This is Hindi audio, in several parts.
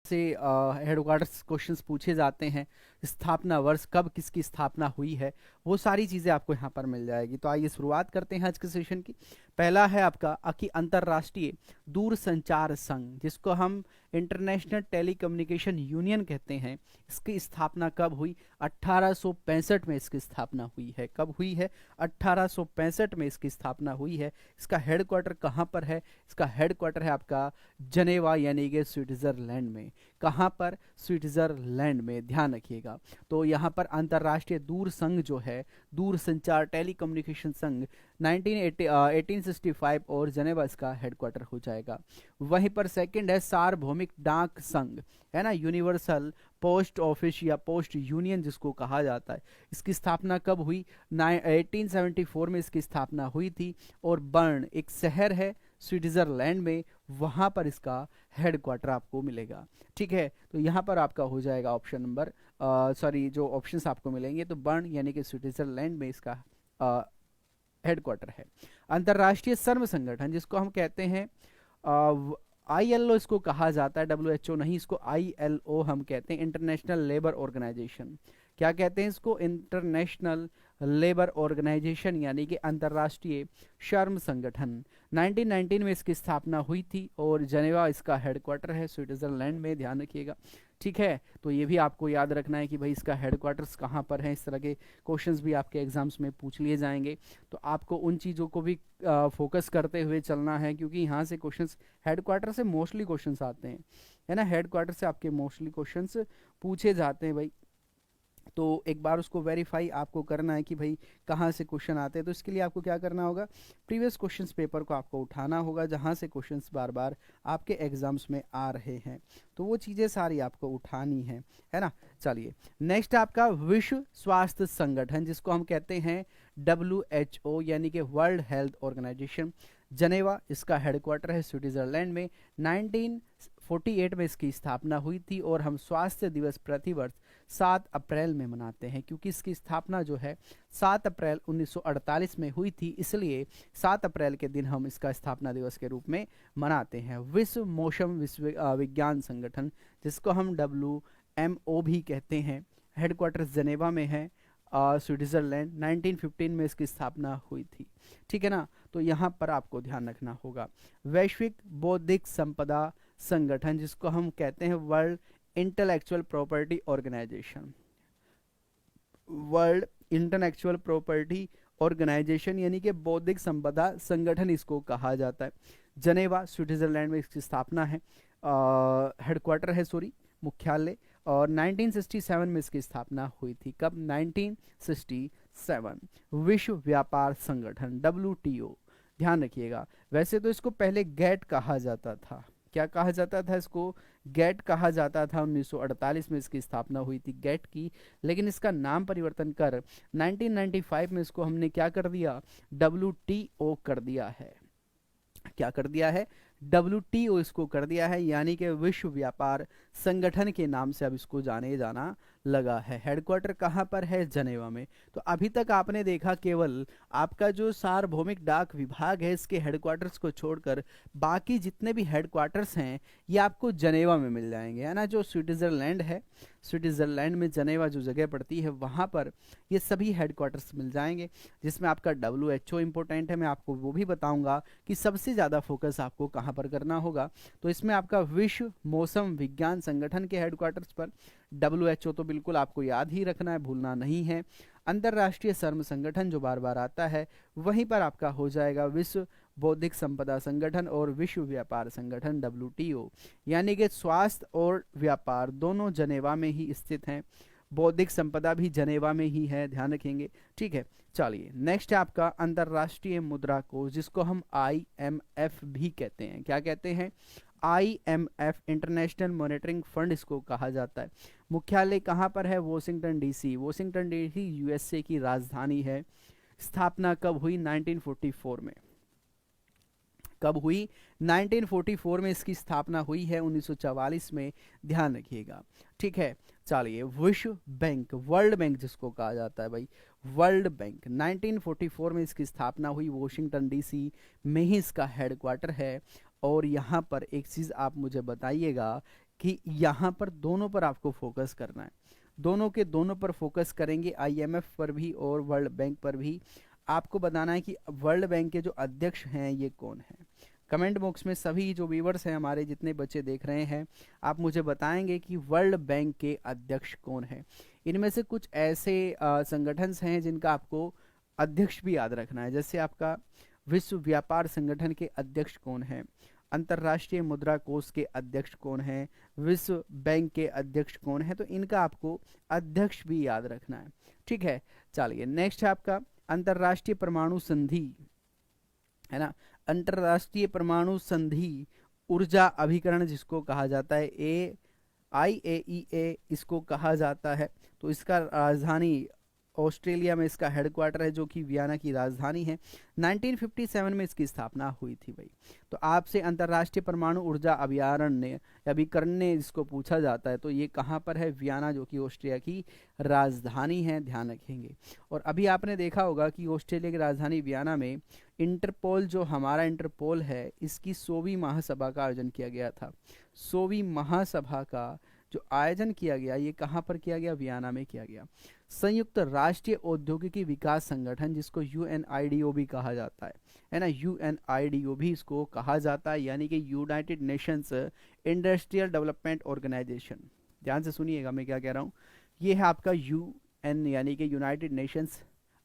से हेडक्वार्टर्स क्वेश्चंस पूछे जाते हैं। स्थापना वर्ष, कब किसकी स्थापना हुई है, वो सारी चीज़ें आपको यहाँ पर मिल जाएगी। तो आइए शुरुआत करते हैं आज के सेशन की। पहला है आपका अंतर्राष्ट्रीय दूरसंचार संघ, जिसको हम इंटरनेशनल टेलीकम्युनिकेशन यूनियन कहते हैं। इसकी स्थापना कब हुई? 1865 में इसकी स्थापना हुई है। कब हुई है? 1865 में इसकी स्थापना हुई है। इसका हेडक्वार्टर कहाँ पर है? इसका हेडक्वार्टर है आपका जनेवा यानी कि स्विट्जरलैंड में। कहाँ पर? स्विट्जरलैंड में, ध्यान रखिएगा। तो यहाँ पर अंतर्राष्ट्रीय दूर संघ जो है, दूर संचार टेलीकम्युनिकेशन संघ 1865 और जनेवा इसका हेडक्वार्टर हो जाएगा। वहीं पर सेकंड है सार्वभौमिक डाक संघ, है ना, यूनिवर्सल पोस्ट ऑफिस या पोस्ट यूनियन जिसको कहा जाता है। इसकी स्थापना कब हुई? 1874 में इसकी स्थापना हुई थी। और बर्न एक शहर है स्विट्जरलैंड में, वहां पर इसका हेडक्वार्टर आपको मिलेगा। ठीक है, तो यहाँ पर आपका हो जाएगा ऑप्शन नंबर, सॉरी, जो ऑप्शंस आपको मिलेंगे तो बर्न यानी कि स्विट्जरलैंड में इसका हेडक्वार्टर है। अंतर्राष्ट्रीय श्रम संगठन जिसको हम कहते हैं ILO इसको कहा जाता है, WHO नहीं, इसको ILO हम कहते हैं, इंटरनेशनल लेबर ऑर्गेनाइजेशन। क्या कहते हैं इसको? इंटरनेशनल लेबर ऑर्गेनाइजेशन यानी कि अंतर्राष्ट्रीय श्रम संगठन। 1919 में इसकी स्थापना हुई थी और जनेवा इसका हेडक्वार्टर है स्विट्जरलैंड में, ध्यान रखिएगा। ठीक है, तो ये भी आपको याद रखना है कि भाई इसका हेडक्वार्टर्स कहाँ पर है। इस तरह के क्वेश्चंस भी आपके एग्जाम्स में पूछ लिए जाएंगे, तो आपको उन चीज़ों को भी फोकस करते हुए चलना है, क्योंकि यहाँ से क्वेश्चंस हेडक्वार्टर से मोस्टली क्वेश्चंस आते हैं, है ना। हेडक्वार्टर से आपके मोस्टली क्वेश्चंस पूछे जाते हैं भाई। तो एक बार उसको वेरीफाई आपको करना है कि भाई कहाँ से क्वेश्चन आते हैं। तो इसके लिए आपको क्या करना होगा? प्रीवियस क्वेश्चंस पेपर को आपको उठाना होगा, जहाँ से क्वेश्चंस बार बार आपके एग्जाम्स में आ रहे हैं, तो वो चीज़ें सारी आपको उठानी है ना। चलिए, नेक्स्ट आपका विश्व स्वास्थ्य संगठन जिसको हम कहते हैं WHO यानी कि वर्ल्ड हेल्थ ऑर्गेनाइजेशन। जनेवा इसका हेडक्वार्टर है स्विट्जरलैंड में। 1948 में इसकी स्थापना हुई थी और हम स्वास्थ्य दिवस प्रतिवर्ष 7 अप्रैल में मनाते हैं, क्योंकि इसकी स्थापना जो है 7 अप्रैल 1948 में हुई थी, इसलिए 7 अप्रैल के दिन हम इसका स्थापना दिवस के रूप में मनाते हैं। विश्व मौसम विज्ञान संगठन जिसको हम WMO भी कहते हैं, हेडक्वार्टर जनेवा में है स्विट्जरलैंड। 1915 में इसकी स्थापना हुई थी। ठीक है ना, तो यहाँ पर आपको ध्यान रखना होगा। वैश्विक बौद्धिक संपदा संगठन जिसको हम कहते हैं World Intellectual Property Organization. World Intellectual Property Organization यानी कि बौद्धिक संपदा संगठन इसको कहा जाता है। जनेवा स्विट्जरलैंड में इसकी स्थापना है, हेडक्वार्टर है, सॉरी, मुख्यालय। और 1967 में इसकी स्थापना हुई थी। कब? 1967। विश्व व्यापार संगठन WTO, ध्यान रखिएगा। वैसे तो इसको पहले गेट कहा जाता था। क्या कहा जाता था? इसको गेट कहा जाता था। 1948 में इसकी स्थापना हुई थी गेट की, लेकिन इसका नाम परिवर्तन कर 1995 में इसको हमने क्या कर दिया? WTO कर दिया है। क्या कर दिया है? WTO इसको कर दिया है, यानी कि विश्व व्यापार संगठन के नाम से अब इसको जाने जाना लगा है। हेडक्वार्टर कहाँ पर है? जनेवा में। तो अभी तक आपने देखा केवल आपका जो सार्वभौमिक डाक विभाग है इसके हेडक्वार्टर्स को छोड़कर बाकी जितने भी हेडक्वार्टर्स हैं ये आपको जनेवा में मिल जाएंगे, है ना। जो स्विट्जरलैंड है, स्विट्जरलैंड में जनेवा जो जगह पड़ती है वहाँ पर ये सभी हेडक्वार्टर्स मिल जाएंगे, जिसमें आपका WHO इंपॉर्टेंट है। मैं आपको वो भी बताऊंगा कि सबसे ज़्यादा फोकस आपको कहाँ पर करना होगा। तो इसमें आपका विश्व मौसम विज्ञान संगठन के हेडक्वार्टर्स पर WHO तो बिल्कुल आपको याद ही रखना है, भूलना नहीं है। अंतर्राष्ट्रीय श्रम संगठन जो बार बार आता है, वहीं पर आपका हो जाएगा विश्व बौद्धिक संपदा संगठन और विश्व व्यापार संगठन WTO, यानी कि स्वास्थ्य और व्यापार दोनों जनेवा में ही स्थित हैं। बौद्धिक संपदा भी जनेवा में ही है, ध्यान रखेंगे। ठीक है, चलिए, नेक्स्ट है आपका अंतर्राष्ट्रीय मुद्रा कोष जिसको हम IMF भी कहते हैं। क्या कहते हैं? IMF, इंटरनेशनल मॉनेटरिंग फंड इसको कहा जाता है। मुख्यालय कहाँ पर है? Washington DC। Washington DC USA की राजधानी है। स्थापना कब हुई? 1944 में। कब हुई? 1944 में इसकी स्थापना हुई है, 1944 में, ध्यान रखिएगा। ठीक है, चलिए, विश्व बैंक, वर्ल्ड बैंक जिसको कहा जाता है भाई, वर्ल्ड बैंक, 1944 में इसकी स्थापना हुई। वॉशिंगटन DC में ही इसका हेडक्वार्टर है। और यहाँ पर एक चीज़ आप मुझे बताइएगा, कि यहाँ पर दोनों पर आपको फोकस करना है, दोनों के दोनों पर फोकस करेंगे, आईएमएफ पर भी और वर्ल्ड बैंक पर भी। आपको बताना है कि वर्ल्ड बैंक के जो अध्यक्ष हैं ये कौन है। कमेंट बॉक्स में सभी जो व्यूवर्स हैं हमारे, जितने बच्चे देख रहे हैं, आप मुझे बताएंगे कि वर्ल्ड बैंक के अध्यक्ष कौन है। इनमें से कुछ ऐसे संगठन हैं जिनका आपको अध्यक्ष भी याद रखना है, जैसे आपका विश्व व्यापार संगठन के अध्यक्ष कौन है, अंतर्राष्ट्रीय मुद्रा कोष के अध्यक्ष कौन है, विश्व बैंक के अध्यक्ष कौन है, तो इनका आपको अध्यक्ष भी याद रखना है। ठीक है, चलिए नेक्स्ट है आपका अंतर्राष्ट्रीय परमाणु संधि, है ना, अंतर्राष्ट्रीय परमाणु संधि ऊर्जा अभिकरण जिसको कहा जाता है, IAEA इसको कहा जाता है। तो इसका राजधानी ऑस्ट्रेलिया में इसका हेडक्वार्टर है, जो कि वियना की राजधानी है। 1957 में इसकी स्थापना हुई थी भाई। तो आपसे अंतर्राष्ट्रीय परमाणु ऊर्जा अभियान अभिकरण जिसको पूछा जाता है, तो ये कहाँ पर है, वियना, जो कि ऑस्ट्रिया की राजधानी है, ध्यान रखेंगे। और अभी आपने देखा होगा कि ऑस्ट्रेलिया की राजधानी वियना में इंटरपोल, जो हमारा इंटरपोल है, इसकी 100वीं महासभा का आयोजन किया गया था। 100वीं महासभा का जो आयोजन किया गया, ये कहाँ पर किया गया, वियना में किया गया। संयुक्त राष्ट्रीय औद्योगिकी विकास संगठन जिसको UNIDO भी कहा जाता है ना, UNIDO भी इसको कहा जाता है, यानी कि United Nations Industrial Development Organization. ध्यान से सुनिएगा मैं क्या कह रहा हूँ। ये है आपका UN यानी कि यूनाइटेड नेशंस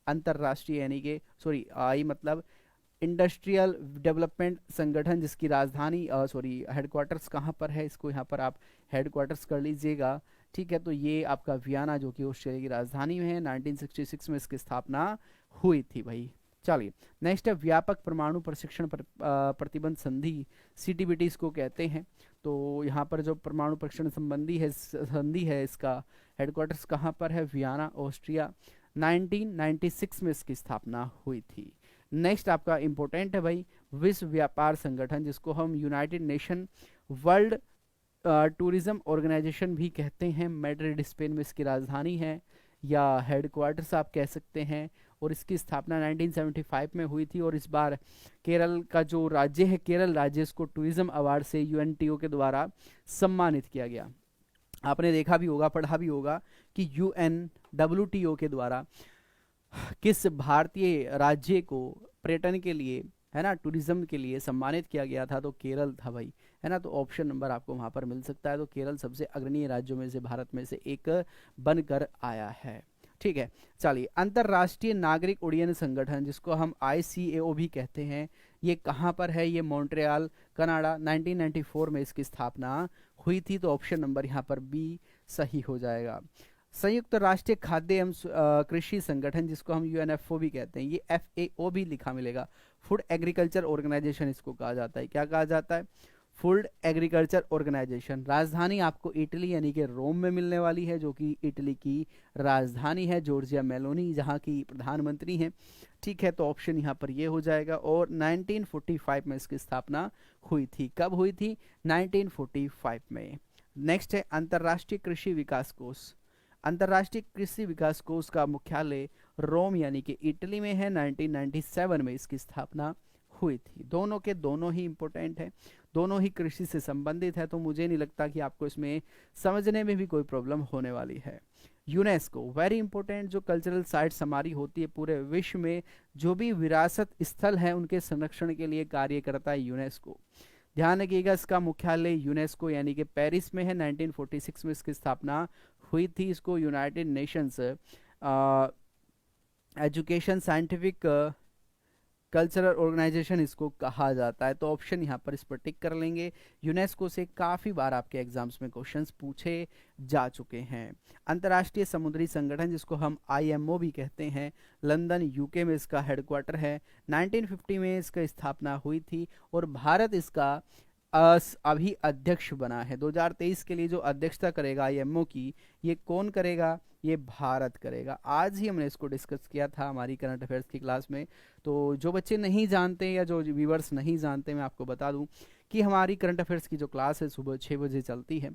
अंतर्राष्ट्रीय, यानी कि सॉरी आई मतलब इंडस्ट्रियल डेवलपमेंट संगठन, जिसकी राजधानी हेडक्वार्टर्स कहाँ पर है, इसको यहाँ पर आप हेडक्वार्टर्स कर लीजिएगा। ठीक है, तो ये आपका वियना, जो कि ऑस्ट्रेलिया की राजधानी में है, 1966 में इसकी स्थापना हुई थी भाई। चलिए नेक्स्ट है व्यापक परमाणु प्रशिक्षण प्रतिबंध संधि, CTBT इसको कहते हैं। तो यहाँ पर जो परमाणु प्रशिक्षण संबंधी है संधि है, इसका हेडक्वार्टर्स कहाँ पर है, वियना, ऑस्ट्रिया। 1996 में इसकी स्थापना हुई थी। नेक्स्ट आपका इंपॉर्टेंट है भाई विश्व व्यापार संगठन, जिसको हम United Nation World Tourism Organization भी कहते हैं। मैड्रिड स्पेन में इसकी राजधानी है या हेडक्वार्टर्स आप कह सकते हैं। और इसकी स्थापना 1975 में हुई थी। और इस बार केरल का जो राज्य है, केरल राज्य, इसको टूरिज्म अवार्ड से UNTO के द्वारा सम्मानित किया गया। आपने देखा भी होगा, पढ़ा भी होगा कि WTO के द्वारा किस भारतीय राज्य को पर्यटन के लिए, है ना, टूरिज्म के लिए सम्मानित किया गया था, तो केरल था भाई, है ना। तो ऑप्शन नंबर आपको वहां पर मिल सकता है। तो केरल सबसे अग्रणी राज्यों में से, भारत में से एक बनकर आया है। ठीक है, चलिए अंतर्राष्ट्रीय नागरिक उड्डयन संगठन, जिसको हम ICAO भी कहते हैं, ये कहाँ पर है, ये मॉन्ट्रियल, कनाडा। 1994 में इसकी स्थापना हुई थी। तो ऑप्शन नंबर यहाँ पर B सही हो जाएगा। संयुक्त राष्ट्रीय खाद्य एवं कृषि संगठन, जिसको हम UNFO भी कहते हैं, ये FAO भी लिखा मिलेगा। फूड एग्रीकल्चर ऑर्गेनाइजेशन इसको कहा जाता है। क्या कहा जाता है, फूड एग्रीकल्चर ऑर्गेनाइजेशन। राजधानी आपको इटली यानी कि रोम में मिलने वाली है, जो कि इटली की राजधानी है। जॉर्जिया मेलोनी जहाँ की प्रधानमंत्री हैं। ठीक है, तो ऑप्शन यहाँ पर ये हो जाएगा। और 1945 में इसकी स्थापना हुई थी। कब हुई थी, 1945 में। नेक्स्ट है अंतर्राष्ट्रीय कृषि विकास कोष। अंतर्राष्ट्रीय कृषि विकास कोष का मुख्यालय रोम यानी कि इटली में है। 1997 में इसकी स्थापना हुई थी। दोनों के दोनों ही इंपॉर्टेंट है, दोनों ही कृषि से संबंधित है। तो मुझे नहीं लगता कि आपको इसमें समझने में भी कोई प्रॉब्लम होने वाली है। यूनेस्को वेरी इंपॉर्टेंट, जो कल्चरल साइट्स हमारी होती है पूरे विश्व में, जो भी विरासत स्थल है उनके संरक्षण के लिए कार्य करता है यूनेस्को। ध्यान रखिएगा, इसका मुख्यालय यूनेस्को यानी कि पेरिस में है। 1946 में इसकी स्थापना हुई थी। इसको United Nations Education Scientific Cultural Organization इसको कहा जाता है। तो ऑप्शन यहाँ पर इस पर टिक कर लेंगे। यूनेस्को से काफ़ी बार आपके एग्जाम्स में क्वेश्चंस पूछे जा चुके हैं। अंतर्राष्ट्रीय समुद्री संगठन, जिसको हम IMO भी कहते हैं, लंदन UK में इसका हेडक्वार्टर है। 1950 में इसका स्थापना हुई थी और भारत इसका अभी अध्यक्ष बना है। 2023 के लिए जो अध्यक्षता करेगा IMO की, ये कौन करेगा, ये भारत करेगा। आज ही हमने इसको डिस्कस किया था हमारी करंट अफेयर्स की क्लास में। तो जो बच्चे नहीं जानते या जो व्यूवर्स नहीं जानते, मैं आपको बता दूं कि हमारी करंट अफेयर्स की जो क्लास है सुबह 6 बजे चलती है।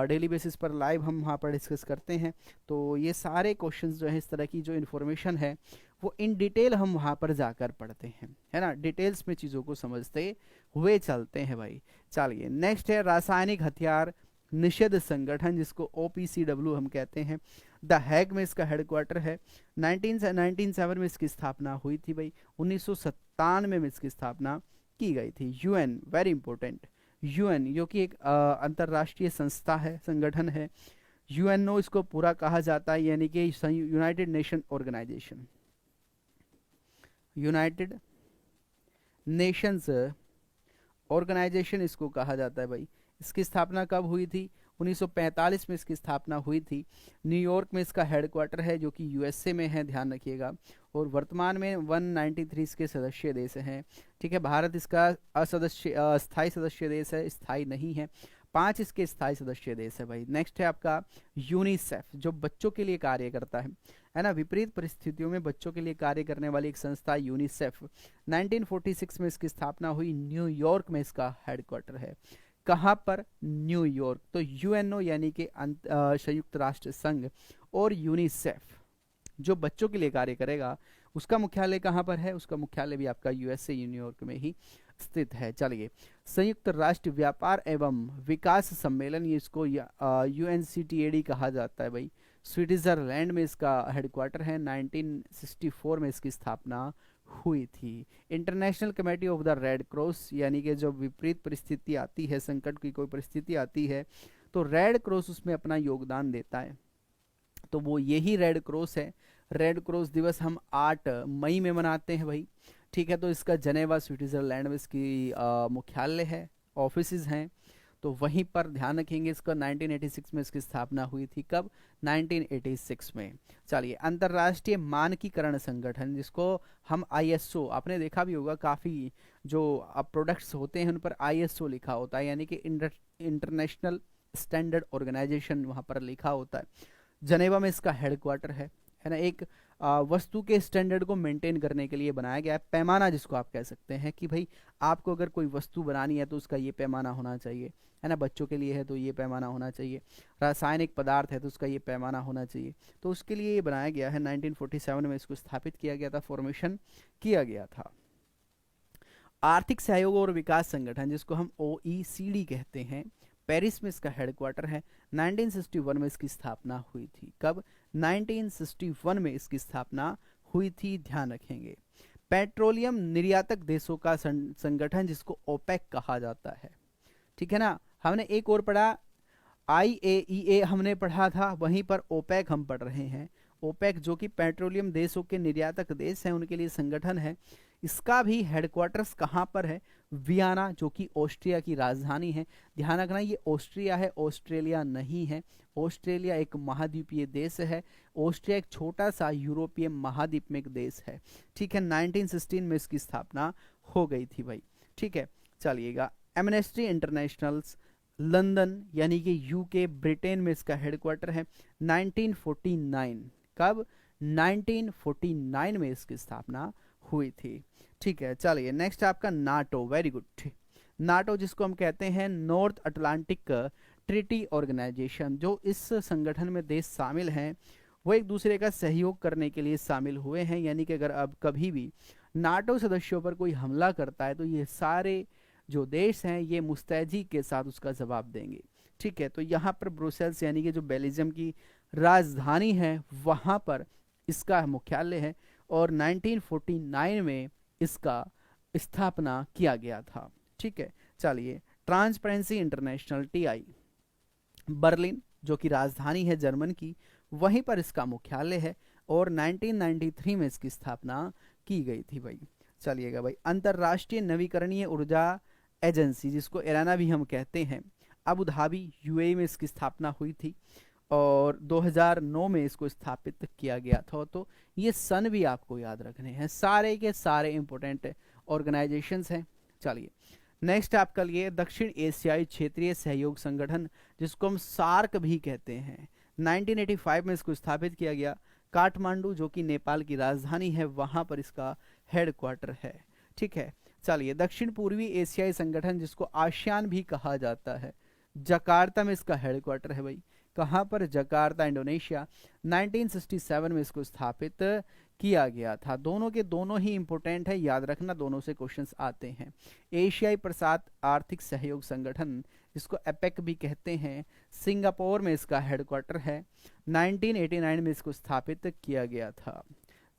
डेली बेसिस पर लाइव हम वहाँ पर डिस्कस करते हैं। तो ये सारे क्वेश्चंस जो है, इस तरह की जो इन्फॉर्मेशन है, वो इन डिटेल हम वहाँ पर जाकर पढ़ते हैं, है ना। डिटेल्स में चीज़ों को समझते हुए चलते हैं भाई। चलिए नेक्स्ट है रासायनिक हथियार निषेध संगठन जिसको OPCW हम कहते हैं, द हैग में इसका हेडक्वार्टर है। 1997 में इसकी स्थापना हुई थी भाई। 1997 में इसकी स्थापना की गई थी। यूएन, वेरी इंपॉर्टेंट, यूएन जो कि एक अंतरराष्ट्रीय संस्था है, संगठन है। यूएनओ इसको पूरा कहा जाता है, यानी कि United Nation Organization, United Nations Organization इसको कहा जाता है भाई। इसकी स्थापना कब हुई थी? 1945 में इसकी स्थापना हुई थी। न्यूयॉर्क में इसका हेडक्वार्टर है जो कि यूएसए में है, ध्यान रखिएगा। और वर्तमान में 193 इसके सदस्य देश हैं। ठीक है, भारत इसका अस्थायी सदस्य देश है, स्थायी नहीं है। 5 इसके स्थायी सदस्य देश है भाई। नेक्स्ट है आपका यूनिसेफ, जो बच्चों के लिए कार्य करता है ना, विपरीत परिस्थितियों में बच्चों के लिए कार्य करने वाली एक संस्था यूनिसेफ। 1946 में इसकी स्थापना हुई। न्यूयॉर्क में इसका हेडक्वार्टर है। कहाँ पर? न्यूयॉर्क। तो यूएनओ यानी कि संयुक्त राष्ट्र संघ और यूनिसेफ जो बच्चों के लिए कार्य करेगा, उसका मुख्यालय कहाँ पर है? उसका मुख्यालय भी आपका यूएसए न्यूयॉर्क में ही स्थित है। चलिए, संयुक्त राष्ट्र व्यापार एवं विकास सम्मेलन, ये इसको UNCTAD कहा जाता है भाई। स्विट्जरलैंड में इसका हेडक्वार्टर है। 1964 में इसकी स्थापना हुई थी। International committee of the red cross, यानी कि जब विपरीत परिस्थिति आती है, संकट की कोई परिस्थिति आती है, तो रेड क्रॉस उसमें अपना योगदान देता है। तो वो यही रेड क्रॉस है। रेड क्रॉस दिवस हम 8 मई में मनाते हैं भाई। ठीक है, तो इसका जनेवा स्विट्जरलैंड में इसकी मुख्यालय है, ऑफिसेज हैं। तो वहीं पर ध्यान रखेंगे इसका 1986 में इसकी स्थापना हुई थी। कब? 1986 में। चलिए, अंतर्राष्ट्रीय मानकीकरण संगठन जिसको हम ISO, आपने देखा भी होगा काफ़ी जो प्रोडक्ट्स होते हैं उन पर ISO लिखा होता है, यानी कि इंटरनेशनल स्टैंडर्ड ऑर्गेनाइजेशन वहाँ पर लिखा होता है। जनेवा में इसका हेडक्वार्टर है ना। एक वस्तु के स्टैंडर्ड को मेंटेन करने के लिए बनाया गया है, पैमाना जिसको आप कह सकते हैं कि भाई आपको अगर कोई वस्तु बनानी है तो उसका ये पैमाना होना चाहिए, है ना। बच्चों के लिए है तो ये पैमाना होना चाहिए, रासायनिक पदार्थ है तो उसका ये पैमाना होना चाहिए। तो उसके लिए ये बनाया गया है। 1947 में इसको स्थापित किया गया था, फॉर्मेशन किया गया था। आर्थिक सहयोग और विकास संगठन जिसको हम OECD कहते हैं, पेरिस में इसका हेडक्वार्टर है। 1961 में इसकी स्थापना हुई थी। कब? 1961 में इसकी स्थापना हुई थी, ध्यान रखेंगे। पेट्रोलियम निर्यातक देशों का संगठन जिसको OPEC कहा जाता है। ठीक है ना। हमने एक और पढ़ा, IAEA हमने पढ़ा था, वहीं पर OPEC हम पढ़ रहे हैं। OPEC जो कि पेट्रोलियम देशों के निर्यातक देश हैं उनके लिए संगठन है। इसका भी हेडक्वार्टर्स कहाँ पर है? वियना, जो कि ऑस्ट्रिया की राजधानी है। ध्यान रखना, ये ऑस्ट्रिया है, ऑस्ट्रेलिया नहीं है। ऑस्ट्रेलिया एक महाद्वीपीय देश है, ऑस्ट्रिया एक छोटा सा यूरोपीय महाद्वीप में एक देश है। ठीक है, 1916 में इसकी स्थापना हो गई थी भाई। ठीक है, चलिएगा। एमनेस्टी इंटरनेशनल लंदन यानी कि UK ब्रिटेन में इसका हेडक्वार्टर है। 1949, कब? 1949 में इसकी स्थापना हुई थी। ठीक है, चलिए नेक्स्ट आपका नाटो, वेरी गुड। नाटो जिसको हम कहते हैं नॉर्थ अटलांटिक ट्रीटी ऑर्गेनाइजेशन, जो इस संगठन में देश शामिल हैं वो एक दूसरे का सहयोग करने के लिए शामिल हुए हैं। यानी कि अगर अब कभी भी नाटो सदस्यों पर कोई हमला करता है तो ये सारे जो देश हैं ये मुस्तैदी के साथ उसका जवाब देंगे। ठीक है, तो यहाँ पर ब्रुसेल्स यानी कि जो बेल्जियम की राजधानी है वहाँ पर इसका मुख्यालय है और 1949 में इसका स्थापना किया गया था। ठीक है, चलिए। ट्रांसपेरेंसी इंटरनेशनल TI बर्लिन जो कि राजधानी है जर्मन की, वहीं पर इसका मुख्यालय है और 1993 में इसकी स्थापना की गई थी भाई। चलिएगा भाई, अंतर्राष्ट्रीय नवीकरणीय ऊर्जा एजेंसी जिसको एराना भी हम कहते हैं, अबू धाबी UAE में इसकी स्थापना हुई थी और 2009 में इसको स्थापित किया गया था। तो ये सन भी आपको याद रखने हैं, सारे के सारे इंपॉर्टेंट ऑर्गेनाइजेशंस हैं। चलिए नेक्स्ट आपका लिए दक्षिण एशियाई क्षेत्रीय सहयोग संगठन जिसको हम सार्क भी कहते हैं। 1985 में इसको स्थापित किया गया। काठमांडू जो कि नेपाल की राजधानी है वहाँ पर इसका हेडक्वार्टर है। ठीक है, चलिए। दक्षिण पूर्वी एशियाई संगठन जिसको आसियान भी कहा जाता है, जकार्ता में इसका हेडक्वार्टर है भाई। कहाँ पर? Jakarta, Indonesia. 1967 में इसको स्थापित किया गया था। दोनों के दोनों ही इंपॉर्टेंट है, याद रखना, दोनों से क्वेश्चंस आते हैं। एशियाई प्रसाद आर्थिक सहयोग संगठन इसको एपेक भी कहते हैं। सिंगापुर में इसका हेडक्वार्टर है। 1989 में इसको स्थापित किया गया था।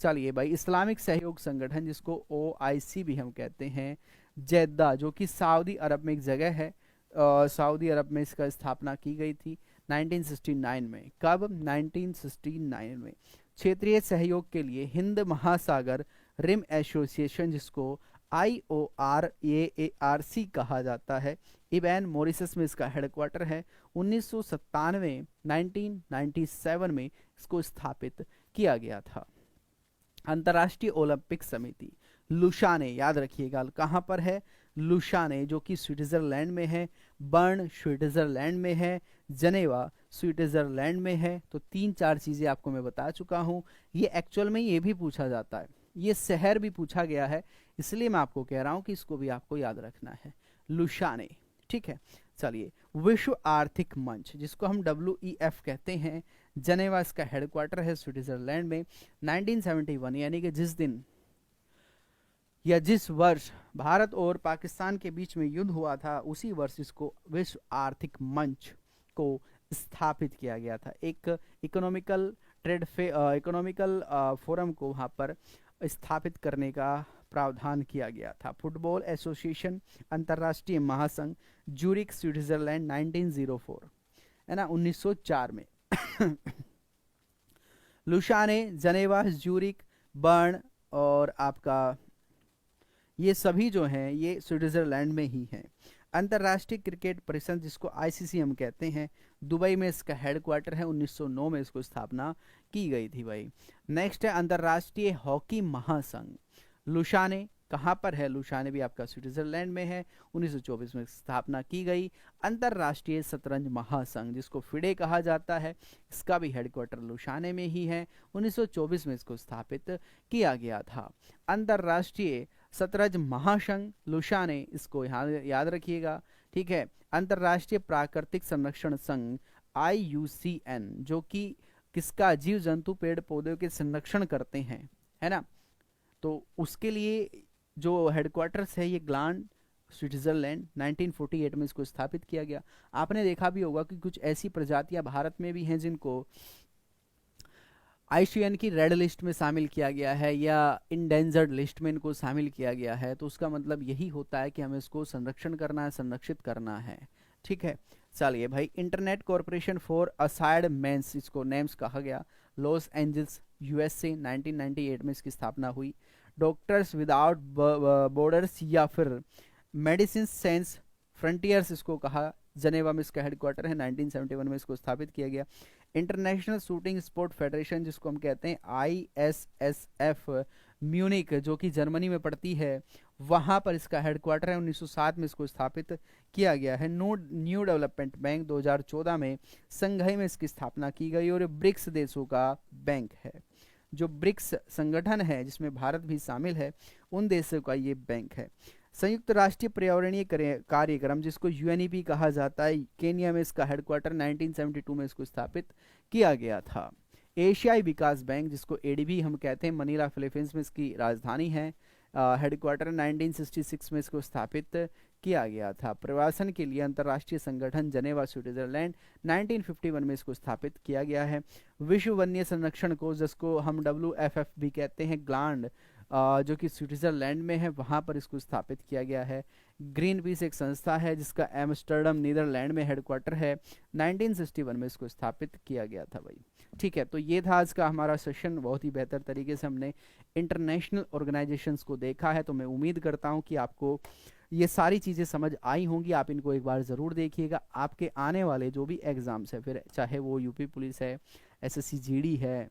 चलिए भाई, इस्लामिक सहयोग संगठन जिसको OIC भी हम कहते हैं, जेद्दा जो कि सऊदी अरब में एक जगह है, सऊदी अरब में इसका स्थापना की गई थी 1969 में। कब? 1969 में। क्षेत्रीय सहयोग के लिए हिंद महासागर रिम एसोसिएशन जिसको IORAARC कहा जाता है, इबैन मॉरिशस में इसका हेडक्वार्टर है। 1997 में इसको स्थापित किया गया था। अंतर्राष्ट्रीय ओलंपिक समिति लुशाने, याद रखिएगा कहाँ पर है? लुशाने जो कि स्विट्जरलैंड में है, बर्न स्विट्जरलैंड में है, जनेवा स्विट्जरलैंड में है। तो 3-4 चीजें आपको मैं बता चुका हूँ। ये एक्चुअल में ये भी पूछा जाता है, ये शहर भी पूछा गया है, इसलिए मैं आपको कह रहा हूँ कि इसको भी आपको याद रखना है, लुशाने। ठीक है, चलिए, विश्व आर्थिक मंच जिसको हम WEF कहते हैं, जनेवा इसका हेडक्वार्टर है स्विट्जरलैंड में। 1971 यानी कि जिस दिन या जिस वर्ष भारत और पाकिस्तान के बीच में युद्ध हुआ था, उसी वर्ष इसको विश्व आर्थिक मंच को स्थापित किया गया था। एक इकोनॉमिकल इकोनॉमिकल फोरम को वहाँ पर स्थापित करने का प्रावधान किया गया था। फुटबॉल एसोसिएशन अंतर्राष्ट्रीय महासंघ, ज्यूरिख स्विट्जरलैंड 1904, है ना, 1904 में। लुशाने, जनेवा, ज्यूरिख, बर्न और आपका ये सभी जो हैं ये स्विट्जरलैंड में ही हैं। अंतर्राष्ट्रीय क्रिकेट परिषद जिसको ICC हम कहते हैं, दुबई में इसका हेडक्वार्टर है। 1909 में इसको स्थापना की गई थी भाई। नेक्स्ट है अंतर्राष्ट्रीय हॉकी महासंघ, लुशाने कहाँ पर है? लुशाने भी आपका स्विट्जरलैंड में है। 1924 में स्थापना की गई। अंतर्राष्ट्रीय शतरंज महासंघ जिसको फिडे कहा जाता है, इसका भी हेडक्वार्टर लुशाने में ही है। 1924 में इसको स्थापित किया गया था। अंतर्राष्ट्रीय शतरंज महासंघ लुशाने, इसको यहाँ याद रखिएगा। ठीक है, अंतर्राष्ट्रीय प्राकृतिक संरक्षण संघ IUCN जो कि किसका? जीव जंतु पेड़ पौधों के संरक्षण करते हैं, है ना। तो उसके लिए जो हेडक्वार्टर्स है ये ग्लांड स्विट्जरलैंड, 1948 में इसको स्थापित किया गया। आपने देखा भी होगा कि कुछ ऐसी प्रजातियां भारत में भी हैं जिनको IUCN की रेड लिस्ट में शामिल किया गया है या इंडेंजर्ड लिस्ट में इनको शामिल किया गया है। तो उसका मतलब यही होता है कि हमें इसको संरक्षण करना है, संरक्षित करना है। ठीक है, चलिए भाई, Internet Corporation for assigned names इसको नेम्स कहा गया, लॉस एंजल्स USA 1998 में इसकी स्थापना हुई। डॉक्टर्स विदाउट बॉर्डर्स या फिर मेडिसिन साइंस फ्रंटियर्स इसको कहा, जनेवा में इसका हेडक्वार्टर है। 1971 में इसको स्थापित किया गया। इंटरनेशनल शूटिंग स्पोर्ट फेडरेशन जिसको हम कहते हैं ISSF म्यूनिक जो कि जर्मनी में पड़ती है, वहाँ पर इसका हेडक्वार्टर है। 1907 में इसको स्थापित किया गया है। न्यू डेवलपमेंट बैंक 2014 में संघाई में इसकी स्थापना की गई और ब्रिक्स देशों का बैंक है। जो ब्रिक्स संगठन है जिसमें भारत भी शामिल है, उन देशों का ये बैंक है। संयुक्त राष्ट्रीय पर्यावरणीय कार्यक्रम जिसको UNEP कहा जाता है, केनिया में इसका हेडक्वार्टर 1972 में इसको स्थापित किया गया था। एशियाई विकास बैंक जिसको ADB हम कहते हैं, मनीला फिलीपींस में इसकी राजधानी है। हेडक्वार्टर 1966 में इसको स्थापित किया गया था। प्रवासन के लिए अंतर्राष्ट्रीय संगठन जनेवा स्विट्जरलैंड 1951 में इसको स्थापित किया गया है। विश्व वन्य संरक्षण कोष जिसको हम WFF भी कहते हैं, ग्लांड जो कि स्विट्जरलैंड में है, वहाँ पर इसको स्थापित किया गया है। ग्रीन पीस एक संस्था है जिसका एम्स्टर्डम नीदरलैंड में हेडक्वार्टर है। 1961 में इसको स्थापित किया गया था भाई। ठीक है, तो ये था आज का हमारा सेशन। बहुत ही बेहतर तरीके से हमने इंटरनेशनल ऑर्गेनाइजेशंस को देखा है। तो मैं उम्मीद करता हूँ कि आपको ये सारी चीज़ें समझ आई होंगी। आप इनको एक बार ज़रूर देखिएगा। आपके आने वाले जो भी एग्ज़ाम्स है, फिर चाहे वो UP पुलिस है, SSC GD है,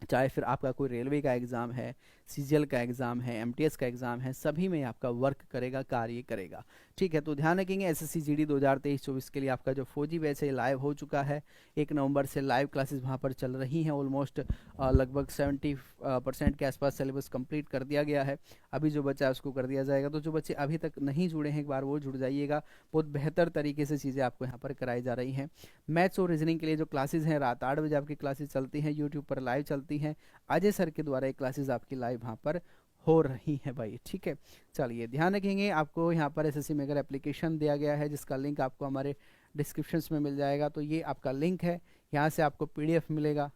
चाहे फिर आपका कोई रेलवे का एग्ज़ाम है, CGL का एग्ज़ाम है, MTS का एग्ज़ाम है, सभी में आपका वर्क करेगा, कार्य करेगा। ठीक है, तो ध्यान रखेंगे। SSC GD 2023-24 के लिए आपका जो फौजी बैच है लाइव हो चुका है। 1 नवंबर से लाइव क्लासेस वहाँ पर चल रही हैं। ऑलमोस्ट लगभग 70% के आसपास सिलेबस कंप्लीट कर दिया गया है। अभी जो बचा है उसको कर दिया जाएगा। तो जो बच्चे अभी तक नहीं जुड़े हैं, एक बार वो जुड़ जाइएगा। बहुत बेहतर तरीके से चीज़ें आपको यहाँ पर कराई जा रही हैं। मैथ्स और रीजनिंग के लिए जो क्लासेज हैं, रात 8 बजे आपकी क्लासेज चलती हैं, यूट्यूब पर लाइव चलती हैं। अजय सर के द्वारा ये क्लासेज आपकी लाइव वहाँ पर हो रही हैं भाई, ठीक है। चलिए ध्यान रखेंगे, आपको यहाँ पर एसएससी मेकर एप्लीकेशन दिया गया है जिसका लिंक आपको हमारे डिस्क्रिप्शंस में मिल जाएगा। तो ये आपका लिंक है, यहाँ से आपको पीडीएफ मिलेगा,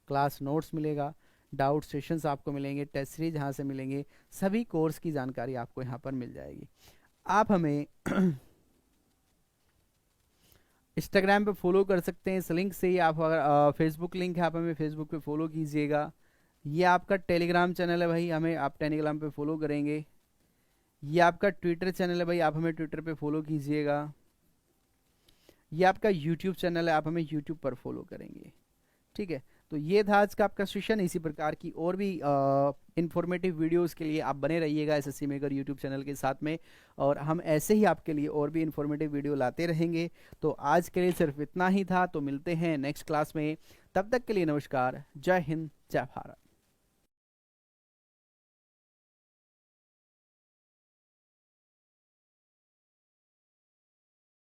क्लास नोट्स मिलेगा, डाउट सेशंस आपको मिलेंगे, टेस्ट सीरीज यहाँ से मिलेंगे, सभी कोर्स की जानकारी आपको यहाँ पर मिल जाएगी। आप हमें इंस्टाग्राम पे फॉलो कर सकते हैं इस लिंक से ही। आप अगर फेसबुक लिंक है, आप हमें फेसबुक पे फॉलो कीजिएगा। ये आपका टेलीग्राम चैनल है भाई, हमें आप टेलीग्राम पे फॉलो करेंगे। ये आपका ट्विटर चैनल है भाई, आप हमें ट्विटर पे फॉलो कीजिएगा। ये आपका यूट्यूब चैनल है, आप हमें यूट्यूब पर फॉलो करेंगे, ठीक है। तो ये था आज का आपका सेशन। इसी प्रकार की और भी इंफॉर्मेटिव वीडियोस के लिए आप बने रहिएगा एसएससी मेकर यूट्यूब चैनल के साथ में, और हम ऐसे ही आपके लिए और भी इंफॉर्मेटिव वीडियो लाते रहेंगे। तो आज के लिए सिर्फ इतना ही था, तो मिलते हैं नेक्स्ट क्लास में। तब तक के लिए नमस्कार, जय हिंद, जय भारत।